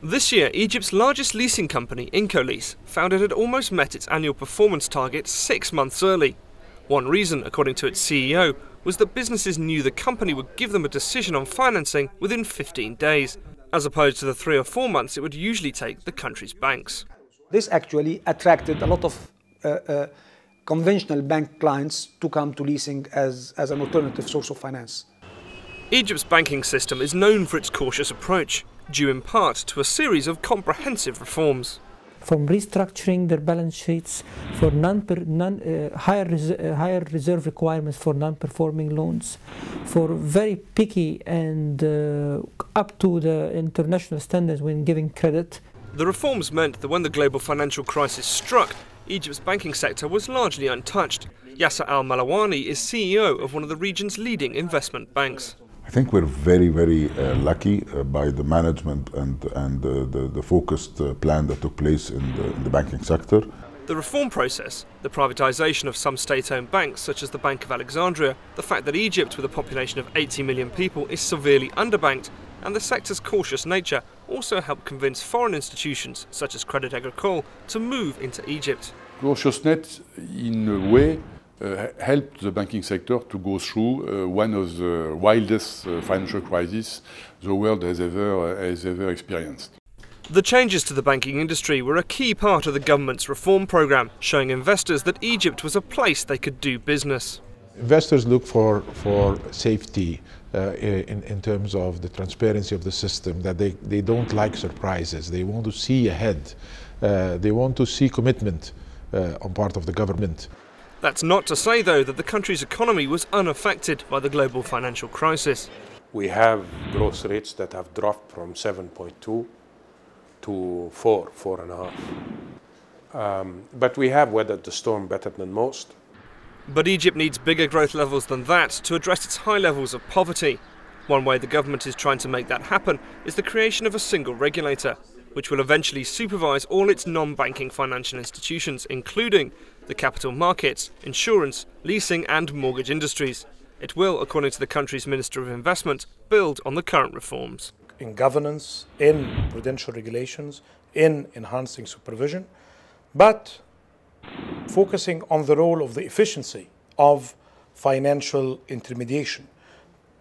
This year, Egypt's largest leasing company, Incolease, found it had almost met its annual performance target 6 months early. One reason, according to its CEO, was that businesses knew the company would give them a decision on financing within 15 days, as opposed to the 3 or 4 months it would usually take the country's banks. This actually attracted a lot of conventional bank clients to come to leasing as an alternative source of finance. Egypt's banking system is known for its cautious approach, due in part to a series of comprehensive reforms. From restructuring their balance sheets, for higher reserve requirements for non-performing loans, for very picky and up to the international standards when giving credit. The reforms meant that when the global financial crisis struck, Egypt's banking sector was largely untouched. Yasser al-Malawani is CEO of one of the region's leading investment banks. I think we're very, very lucky by the management and the focused plan that took place in the banking sector. The reform process, the privatisation of some state-owned banks such as the Bank of Alexandria, the fact that Egypt with a population of 80 million people is severely underbanked, and the sector's cautious nature also helped convince foreign institutions such as Crédit Agricole to move into Egypt. Cautiousness, in a way, helped the banking sector to go through one of the wildest financial crises the world has ever experienced. The changes to the banking industry were a key part of the government's reform programme, showing investors that Egypt was a place they could do business. Investors look for safety in terms of the transparency of the system, that they don't like surprises. They want to see ahead. They want to see commitment on part of the government. That's not to say, though, that the country's economy was unaffected by the global financial crisis. We have growth rates that have dropped from 7.2 to 4.5. But we have weathered the storm better than most. But Egypt needs bigger growth levels than that to address its high levels of poverty. One way the government is trying to make that happen is the creation of a single regulator, which will eventually supervise all its non-banking financial institutions, including the capital markets, insurance, leasing and mortgage industries. It will, according to the country's Minister of Investment, build on the current reforms. In governance, in prudential regulations, in enhancing supervision, but focusing on the role of the efficiency of financial intermediation,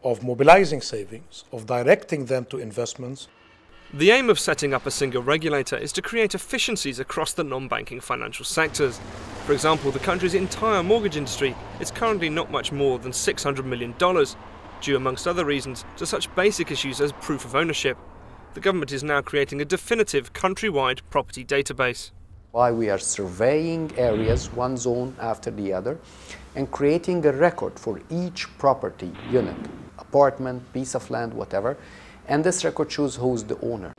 of mobilizing savings, of directing them to investments. The aim of setting up a single regulator is to create efficiencies across the non-banking financial sectors. For example, the country's entire mortgage industry is currently not much more than $600 million, due amongst other reasons to such basic issues as proof of ownership. The government is now creating a definitive countrywide property database. Why we are surveying areas, one zone after the other, and creating a record for each property unit, apartment, piece of land, whatever, and this record shows who's the owner.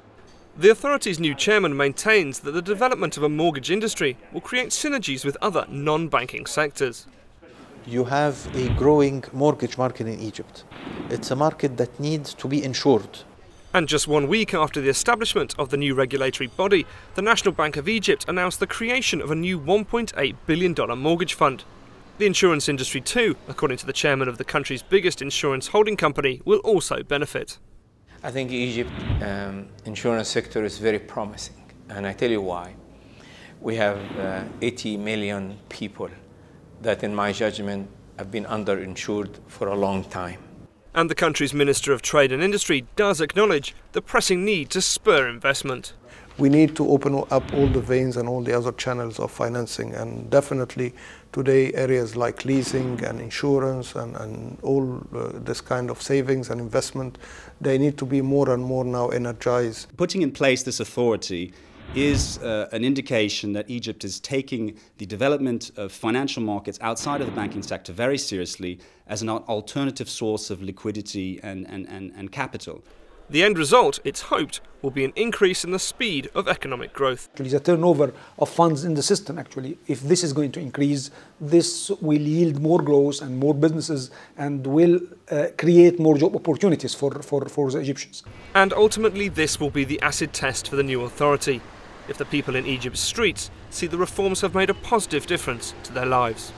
The authority's new chairman maintains that the development of a mortgage industry will create synergies with other non-banking sectors. You have a growing mortgage market in Egypt. It's a market that needs to be insured. And just 1 week after the establishment of the new regulatory body, the National Bank of Egypt announced the creation of a new $1.8 billion mortgage fund. The insurance industry too, according to the chairman of the country's biggest insurance holding company, will also benefit. I think Egypt insurance sector is very promising, and I tell you why. We have 80 million people that, in my judgment, have been underinsured for a long time. And the country's Minister of Trade and Industry does acknowledge the pressing need to spur investment. We need to open up all the veins and all the other channels of financing, and definitely today areas like leasing and insurance and all this kind of savings and investment, they need to be more and more now energized. Putting in place this authority is an indication that Egypt is taking the development of financial markets outside of the banking sector very seriously as an alternative source of liquidity and capital. The end result, it's hoped, will be an increase in the speed of economic growth. The turnover of funds in the system, actually, if this is going to increase, this will yield more growth and more businesses and will create more job opportunities for the Egyptians. And ultimately, this will be the acid test for the new authority, if the people in Egypt's streets see the reforms have made a positive difference to their lives.